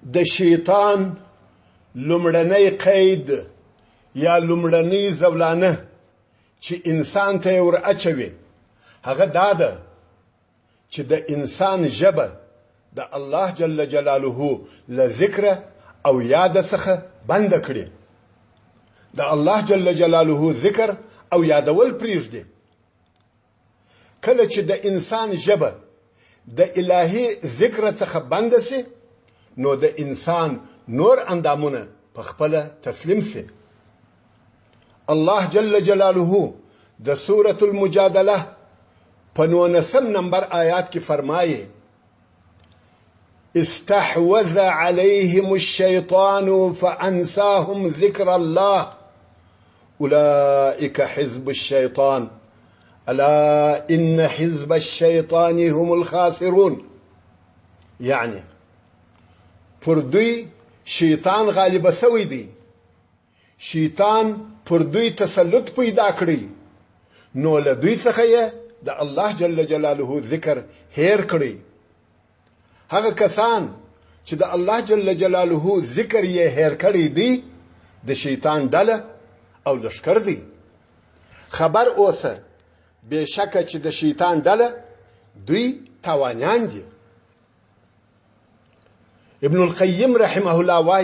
د شیطان لومړنی قید یا لومړنی زولانه چې انسان ته ور اچوي هغه دا ده چې د انسان ژبه د الله جل جلاله له ذکر او یاد څخه بند کړي. د الله جل جلاله ذکر او یادول پریږدي. کله چې د انسان ژبه د الهي ذکر څخه بند سي نو د انسان نور اندامونه په خپل تسلیم سي. الله جل جلاله د سورة المجادله په 19 نمبر آیات کې فرمایي استحوذ عليهم الشيطان فأنساهم ذكر الله أولئك حزب الشيطان ألا إن حزب الشيطان هم الخاسرون. يعني پر دوی شیطان غالب سوی دی. شیطان پر دوی تسلط پیدا کړی نو له دوی څخه یې د الله جل جلاله ذکر هیر کړی. هغه کسان چې د الله جل جلاله ذکر یې هیر کړی دی د شیطان ډله او لشکر دی. خبر اوسه بشکه چې د شیطان ډله دوی تاوانیان دي. ابن القیم رحمه الله